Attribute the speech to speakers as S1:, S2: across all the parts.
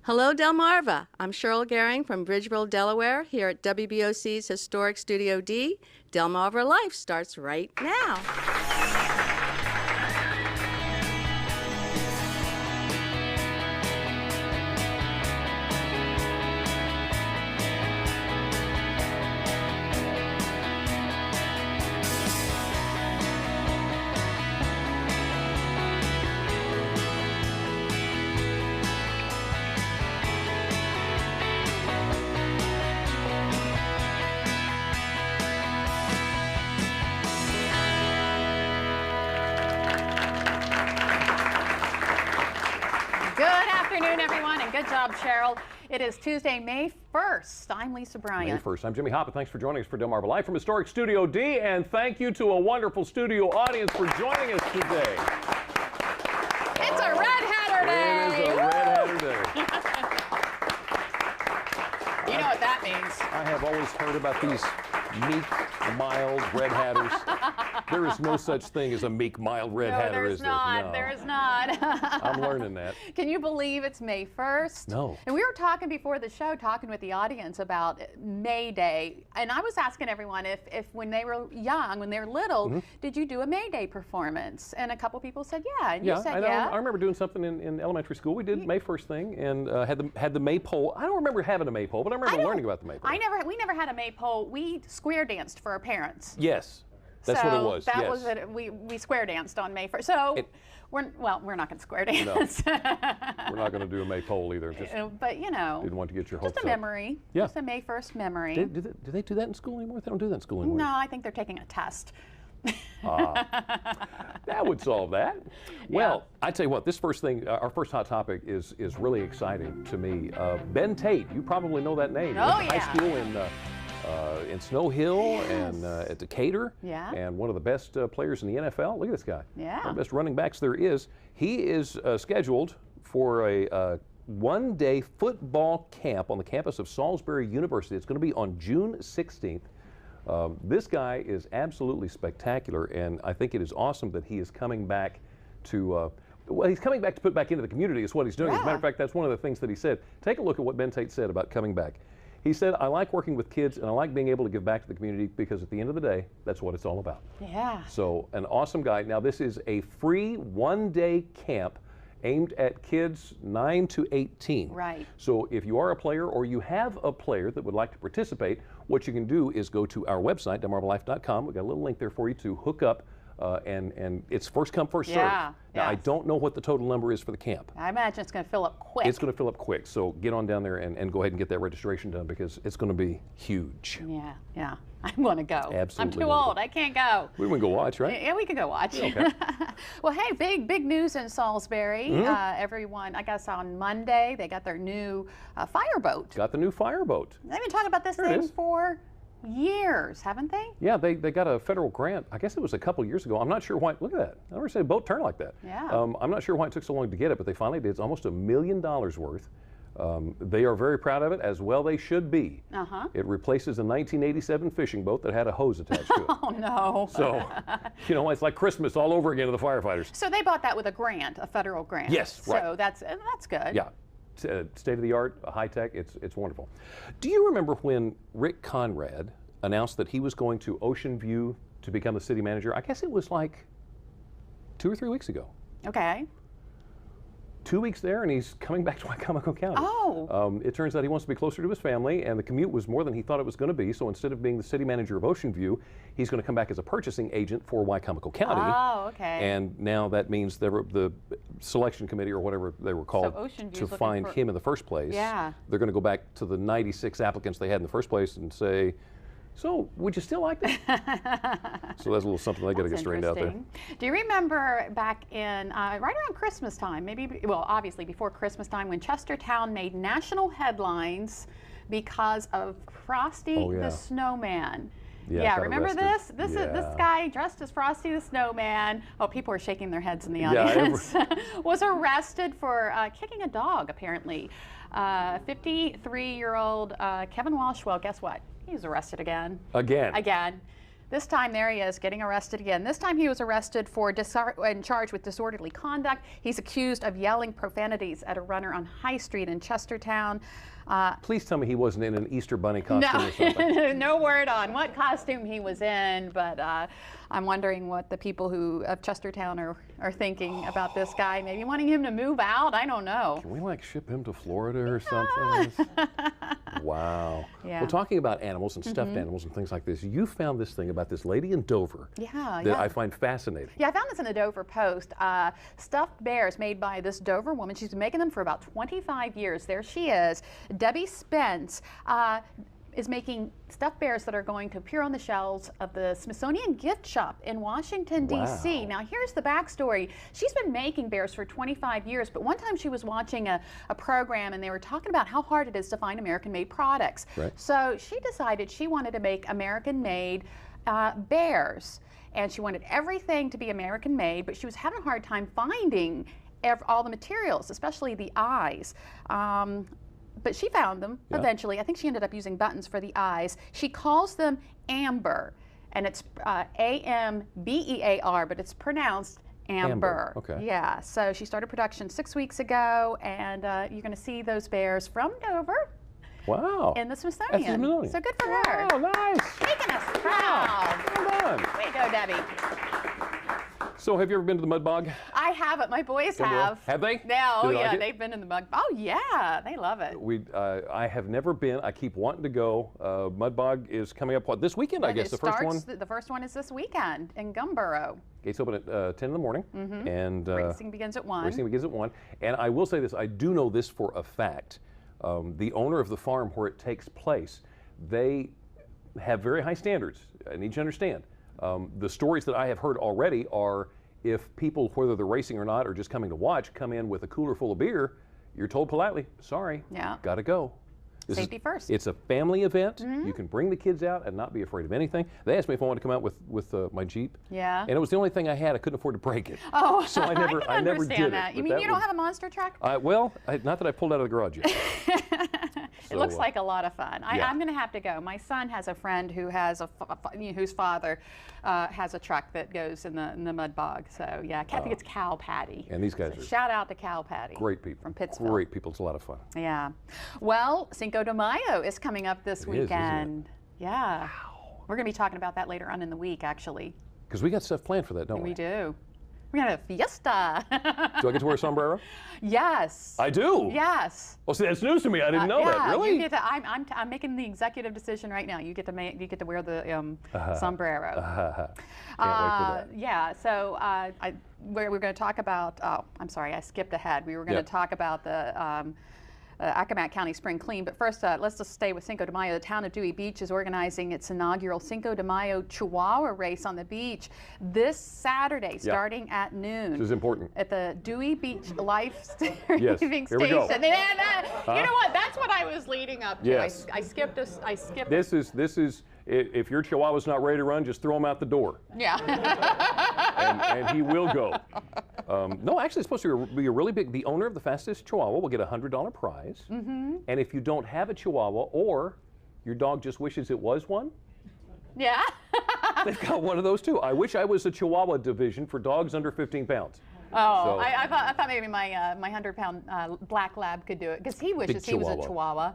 S1: Hello, Delmarva. I'm Cheryl Gehring from Bridgeville, Delaware, here at WBOC's historic Studio D. Delmarva Life starts right now.
S2: Good job, Cheryl. It is Tuesday, May 1st. I'm Lisa Bryant.
S3: May 1st. I'm Jimmy Hoppa. Thanks for joining us for Delmarva Live from historic Studio D, and thank you to a wonderful studio audience for joining us today.
S2: It's a Red Hatter Day.
S3: It is a Red Hatter Day.
S2: You know what that means.
S3: I have always heard about these meek, mild Red Hatters. There is no such thing as a meek, mild Red Hatter, is there?
S2: No, there is not.
S3: I'm learning that.
S2: Can you believe it's May 1st?
S3: No.
S2: And we were talking before the show, talking with the audience about May Day. And I was asking everyone if when they were young, when they were little, did you do a May Day performance? And a couple people said, yeah. And you said, yeah.
S3: I remember doing something in elementary school. We did May 1st thing and had the maypole. I don't remember having a maypole, but I remember learning about the maypole.
S2: We never had a maypole. We square danced for our parents.
S3: Yes. That's what it was.
S2: That was it. We square danced on May 1st. So we're not going to square dance.
S3: No. We're not going to do a maypole either.
S2: But you know,
S3: didn't want to get your hopes up.
S2: Just a memory.
S3: Yeah.
S2: Just a May 1st memory.
S3: Do they do that in school anymore? They don't do that in school anymore.
S2: No, I think they're taking a test.
S3: That would solve that. Well, I tell you what, this first thing, our first hot topic is really exciting to me. Ben Tate, you probably know that name.
S2: Oh,
S3: High school in Snow Hill and at Decatur, and one of the best players in the NFL. Look at this guy.
S2: Yeah.
S3: One of the best running backs there is. He is scheduled for a one-day football camp on the campus of Salisbury University. It's going to be on June 16th. This guy is absolutely spectacular, and I think it is awesome that he is coming back to well, he's coming back to put back into the community is what he's doing. As a matter of fact, that's one of the things that he said. Take a look at what Ben Tate said about coming back. He said, I like working with kids and I like being able to give back to the community because at the end of the day, that's what it's all about.
S2: Yeah.
S3: So an awesome guy. Now this is a free one-day camp aimed at kids 9 to 18.
S2: Right.
S3: So if you are a player or you have a player that would like to participate, what you can do is go to our website, delmarvalife.com. We've got a little link there for you to hook up. And it's first come, first served. Now, I don't know what the total number is for the camp.
S2: I imagine it's going to fill up quick.
S3: It's going to fill up quick. So get on down there and go ahead and get that registration done because it's going to be huge.
S2: Yeah. I want to go.
S3: Absolutely.
S2: I'm too old. I can't go.
S3: We can go watch, right?
S2: Yeah, we can go watch.
S3: Okay.
S2: Well, hey, big news in Salisbury. Everyone, I guess on Monday, they got their new fireboat.
S3: Got the new fireboat.
S2: They've been talking about this thing for years, haven't they?
S3: Yeah, they got a federal grant. I guess it was a couple years ago. I'm not sure why. Look at that. I never seen a boat turn like that.
S2: Yeah.
S3: I'm not sure why it took so long to get it, but they finally did. It's almost $1 million worth. They are very proud of it, as well they should be. It replaces a 1987 fishing boat that had a hose attached to it.
S2: Oh, no.
S3: So, you know, it's like Christmas all over again to the firefighters.
S2: So they bought that with a grant, a federal grant.
S3: Yes, right.
S2: So that's good.
S3: Yeah. State of the art, high tech, it's wonderful. Do you remember when Rick Konrad announced that he was going to Ocean View to become the city manager? I guess it was like 2 or 3 weeks ago.
S2: Okay.
S3: 2 weeks there, and he's coming back to Accomack County.
S2: Oh.
S3: It turns out he wants to be closer to his family, and the commute was more than he thought it was going to be. So instead of being the city manager of Ocean View, he's going to come back as a purchasing agent for Accomack County.
S2: Oh, okay.
S3: And now that means the selection committee or whatever they were called to find him in the first place. They're going to go back to the 96 applicants they had in the first place and say, so, would you still like that? So that's a little something they got to get straightened out there.
S2: Do you remember back in, right around Christmas time, well, obviously before Christmas time, when Chestertown made national headlines because of Frosty the Snowman? Yeah, remember this? This guy dressed as Frosty the Snowman. Oh, people were shaking their heads in the audience. Was arrested for kicking a dog, apparently. 53-year-old Kevin Walsh, well, guess what? He was arrested again.
S3: Again.
S2: This time, there he is, getting arrested again. This time he was arrested for and charged with disorderly conduct. He's accused of yelling profanities at a runner on High Street in Chestertown.
S3: Please tell me he wasn't in an Easter Bunny costume or something.
S2: No word on what costume he was in, but I'm wondering what the people of Chestertown are thinking about this guy. Maybe wanting him to move out. I don't know.
S3: Can we like ship him to Florida or something? Wow.
S2: Yeah.
S3: Well, talking about animals and stuffed animals and things like this, you found this thing about this lady in Dover that I find fascinating.
S2: Yeah, I found this in the Dover Post. Stuffed bears made by this Dover woman. She's been making them for about 25 years. There she is. Debbie Spence is making stuffed bears that are going to appear on the shelves of the Smithsonian Gift Shop in Washington, D.C.
S3: Wow.
S2: Now, here's the backstory. She's been making bears for 25 years, but one time she was watching a program and they were talking about how hard it is to find American-made products.
S3: Right.
S2: So she decided she wanted to make American-made bears, and she wanted everything to be American-made, but she was having a hard time finding all the materials, especially the eyes. But she found them eventually. I think she ended up using buttons for the eyes. She calls them Amber, and it's A-M-B-E-A-R, but it's pronounced Amber.
S3: Okay.
S2: Yeah, so she started production 6 weeks ago, and you're going to see those bears from Dover.
S3: Wow.
S2: In the Smithsonian.
S3: That's the Smithsonian.
S2: So good for her.
S3: Oh, nice.
S2: Making us proud.
S3: Well done.
S2: Way to go, Debbie.
S3: So, have you ever been to the Mudbog?
S2: I haven't. My boys have.
S3: Have they?
S2: Yeah,
S3: Do
S2: oh
S3: they like
S2: yeah,
S3: it?
S2: they've been in the Mudbog. Oh yeah, they love it.
S3: I have never been. I keep wanting to go. Mudbog is coming up this weekend, I guess. The first one.
S2: The first one is this weekend in Gumboro.
S3: Gates open at 10 in the morning, and
S2: Racing begins at 1.
S3: Racing begins at 1. And I will say this: I do know this for a fact. The owner of the farm where it takes place, they have very high standards. I need you to understand. The stories that I have heard already are, if people, whether they're racing or not, or just coming to watch, come in with a cooler full of beer, you're told politely, sorry, gotta go.
S2: Safety first.
S3: It's a family event. You can bring the kids out and not be afraid of anything. They asked me if I wanted to come out with my Jeep.
S2: Yeah.
S3: And it was the only thing I had. I couldn't afford to break it.
S2: Oh,
S3: so I never did
S2: that.
S3: it.
S2: You mean you don't have a monster truck?
S3: Well, not that I pulled out of the garage yet.
S2: It looks like a lot of fun. I'm going to have to go. My son has a friend who has whose father has a truck that goes in the Mudbog. So yeah, I think it's Cal Patty.
S3: And these guys are
S2: shout out to Cal Patty.
S3: Great people
S2: from Pittsville.
S3: Great people. It's a lot of fun.
S2: Yeah. Well, Cinco de Mayo is coming up this weekend. Yeah.
S3: Wow.
S2: We're going to be talking about that later on in the week, actually.
S3: Because we got stuff planned for that, don't we?
S2: We do. We're going to have a fiesta.
S3: Do I get to wear a sombrero?
S2: Yes.
S3: I do?
S2: Yes.
S3: Well, see, that's news to me. I didn't know that. Really?
S2: You get to, I'm making the executive decision right now. You get to wear the sombrero.
S3: Can't wait for that.
S2: Yeah. So we're going to talk about. Oh, I'm sorry, I skipped ahead. We were going to talk about the Accomack County Spring Clean. But first, let's just stay with Cinco de Mayo. The town of Dewey Beach is organizing its inaugural Cinco de Mayo Chihuahua Race on the beach this Saturday, starting at noon.
S3: This is important.
S2: At the Dewey Beach Life
S3: Yes.
S2: Saving
S3: Here we go.
S2: Station. You know what? That's what I was leading up to.
S3: Yes.
S2: I skipped.
S3: This is. If your Chihuahua's not ready to run, just throw him out the door.
S2: Yeah.
S3: and he will go. No, actually, it's supposed to be a really big. The owner of the fastest Chihuahua will get a $100 prize. And if you don't have a Chihuahua, or your dog just wishes it was one,
S2: yeah,
S3: they've got one of those too. I wish I was a Chihuahua division for dogs under 15 pounds.
S2: Oh, so, I thought maybe my 100-pound black lab could do it, because he wishes he was a Chihuahua.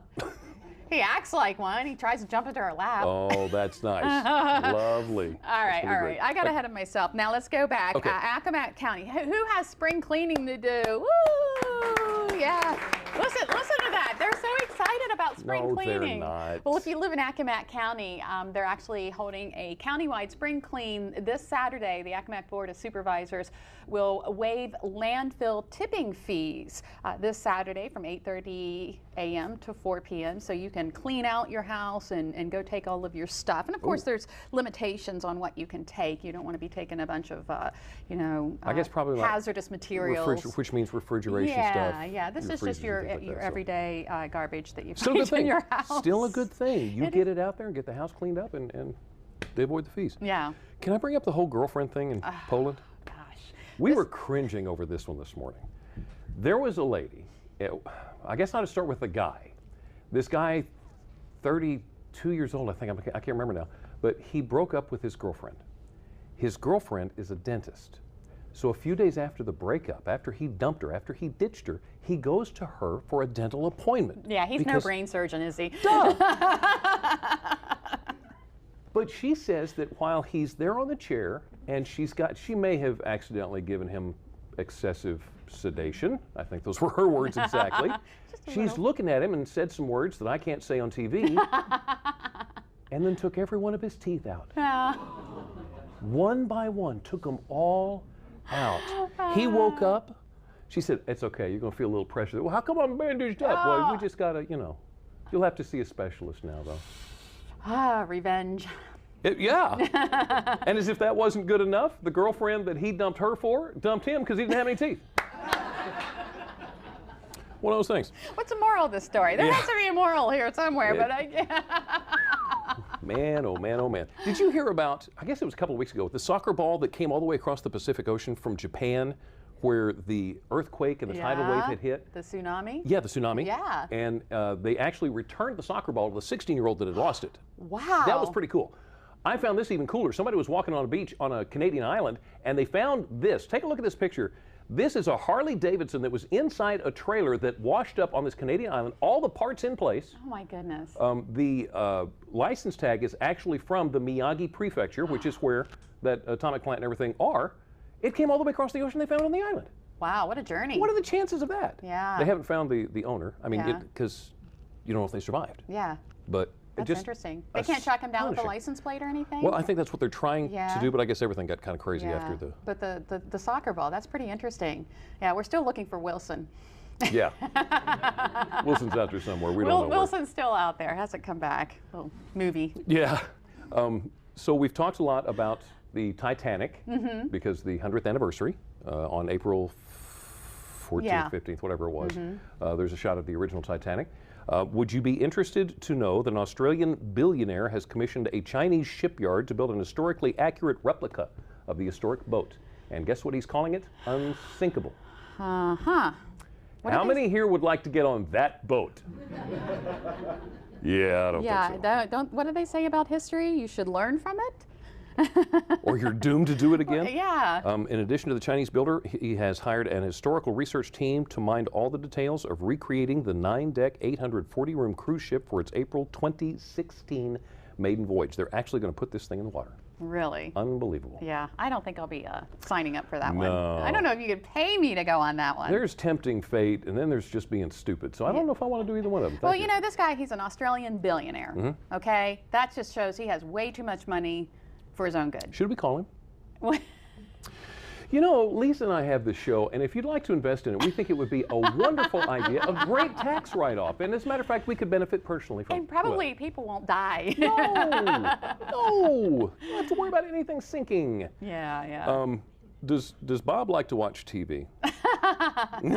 S2: He acts like one. He tries to jump into our lap.
S3: Oh, that's nice. Lovely.
S2: All right. I got ahead of myself. Now let's go back.
S3: Okay.
S2: Accomack County. Who has spring cleaning to do? Woo! Yeah. Listen to that. They're so excited about spring cleaning.
S3: No, they're not.
S2: Well, if you live in Accomack County, they're actually holding a countywide spring clean this Saturday. The Accomack Board of Supervisors will waive landfill tipping fees this Saturday from 8:30 a.m. to 4 p.m. So you can clean out your house and go take all of your stuff. And of course, there's limitations on what you can take. You don't want to be taking a bunch of,
S3: I guess probably
S2: hazardous materials.
S3: Which means refrigeration stuff.
S2: Yeah. This is just your everyday garbage that you
S3: Still
S2: find in your house.
S3: Still a good thing. You get it out there and get the house cleaned up, and they avoid the fees.
S2: Yeah.
S3: Can I bring up the whole girlfriend thing in Poland?
S2: Gosh.
S3: We were cringing over this one this morning. There was a lady, I guess I'll just start with the guy. This guy, 32 years old, I think, I can't remember now, But he broke up with his girlfriend. His girlfriend is a dentist. So a few days after the breakup, after he dumped her, after he ditched her, he goes to her for a dental appointment.
S2: Yeah, he's no brain surgeon, is he?
S3: Duh! But she says that while he's there on the chair, and she may have accidentally given him excessive sedation. I think those were her words exactly. She's looking at him and said some words that I can't say on TV, and then took every one of his teeth out. One by one, took them all out. He woke up. She said, "It's okay, you're going to feel a little pressure." "Well, how come I'm bandaged up?" "Well, we just got to, you'll have to see a specialist now, though."
S2: Revenge.
S3: Yeah. And as if that wasn't good enough, the girlfriend that he dumped her for dumped him because he didn't have any teeth. One of those things.
S2: What's the moral of this story? There has to be a moral here somewhere, but
S3: Man, oh man, oh man. Did you hear about, I guess it was a couple of weeks ago, the soccer ball that came all the way across the Pacific Ocean from Japan, where the earthquake and the tidal wave had hit?
S2: The tsunami?
S3: Yeah, the tsunami.
S2: Yeah.
S3: And they actually returned the soccer ball to the 16-year-old that had lost it.
S2: Wow.
S3: That was pretty cool. I found this even cooler. Somebody was walking on a beach on a Canadian island, and they found this. Take a look at this picture. This is a Harley Davidson that was inside a trailer that washed up on this Canadian island, all the parts in place.
S2: Oh my goodness.
S3: The license tag is actually from the Miyagi Prefecture, which is where that atomic plant and everything are. It came all the way across the ocean. They found it on the island.
S2: Wow, what a journey.
S3: What are the chances of that?
S2: Yeah.
S3: They haven't found the owner. I mean, because you don't know if they survived.
S2: Yeah.
S3: But
S2: that's interesting. They can't track him down with a license plate or anything?
S3: Well, I think that's what they're trying to do, but I guess everything got kind of crazy after the...
S2: But the soccer ball, that's pretty interesting. Yeah, we're still looking for Wilson.
S3: Yeah. Wilson's out there somewhere. We don't know
S2: Wilson's still out there. Hasn't come back. Little movie.
S3: Yeah. So we've talked a lot about the Titanic because the 100th anniversary on April 14th, 15th, whatever it was. There's a shot of the original Titanic. Would you be interested to know that an Australian billionaire has commissioned a Chinese shipyard to build an historically accurate replica of the historic boat? And guess what he's calling it? Unsinkable.
S2: How
S3: many here would like to get on that boat? Yeah, I don't think so.
S2: What do they say about history? You should learn from it?
S3: Or you're doomed to do it again?
S2: Yeah.
S3: In addition to the Chinese builder, he has hired an historical research team to mind all the details of recreating the 9-deck, 840-room cruise ship for its April 2016 maiden voyage. They're actually going to put this thing in the water.
S2: Really?
S3: Unbelievable.
S2: Yeah, I don't think I'll be signing up for that one.
S3: No.
S2: I don't know if you could pay me to go on that one.
S3: There's tempting fate, and then there's just being stupid. So I don't know if I want to do either one of them.
S2: Well, you know, this guy, he's an Australian billionaire, okay? That just shows he has way too much money for his own good.
S3: Should we call him? You know, Lisa and I have this show, and if you'd like to invest in it, we think it would be a wonderful idea, a great tax write-off. And as a matter of fact, we could benefit personally from it.
S2: And probably people won't die.
S3: No, no. You don't have to worry about anything sinking.
S2: Yeah, yeah.
S3: Does Bob like to watch TV? Kind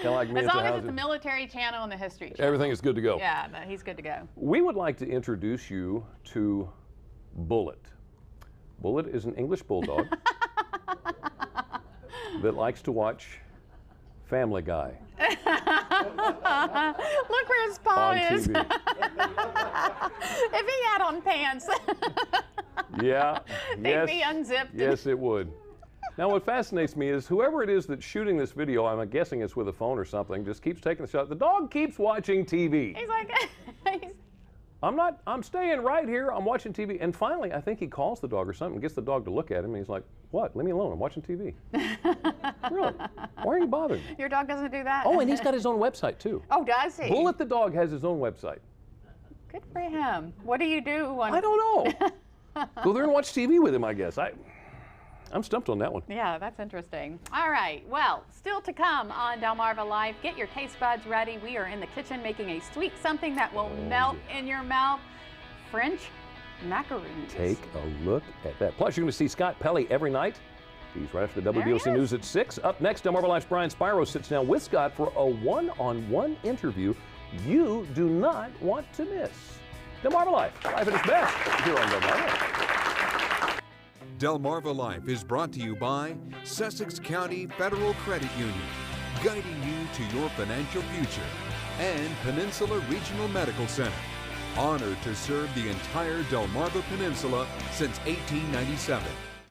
S3: of like me
S2: as
S3: at the
S2: long as
S3: house.
S2: it's the military channel and the history channel.
S3: Everything is good to go.
S2: Yeah, he's good to go.
S3: We would like to introduce you to Bullet. Bullet is an English bulldog that likes to watch Family Guy.
S2: Look where his paw is.
S3: TV.
S2: If he had on pants,
S3: Yeah.
S2: they'd be unzipped.
S3: Yes, it would. Now, what fascinates me is whoever it is that's shooting this video, I'm guessing it's with a phone or something, just keeps taking the shot. The dog keeps watching TV.
S2: He's like,
S3: I'm staying right here. I'm watching TV. And finally, I think he calls the dog or something, gets the dog to look at him, and he's like, "What? Leave me alone. I'm watching TV." Really? Why are you bothered?
S2: Your dog doesn't do that?
S3: Oh, and he's got his own website, too.
S2: Oh, does he?
S3: Bullet the dog has his own website.
S2: Good for him. What do you do?
S3: I don't know. Go there and watch TV with him, I guess. I'm stumped on that one.
S2: Yeah, that's interesting. All right, well, still to come on Delmarva Live. Get your taste buds ready. We are in the kitchen making a sweet something that will melt in your mouth. French macaroons.
S3: Take a look at that. Plus, you're going to see Scott Pelley every night. He's right after the WBOC News at 6. Up next, Delmarva Live's Brian Spyro sits down with Scott for a one-on-one interview you do not want to miss. Delmarva Live, live at its best here on Delmarva.
S4: Delmarva Life is brought to you by Sussex County Federal Credit Union, guiding you to your financial future, and Peninsula Regional Medical Center. Honored to serve the entire Delmarva Peninsula since 1897.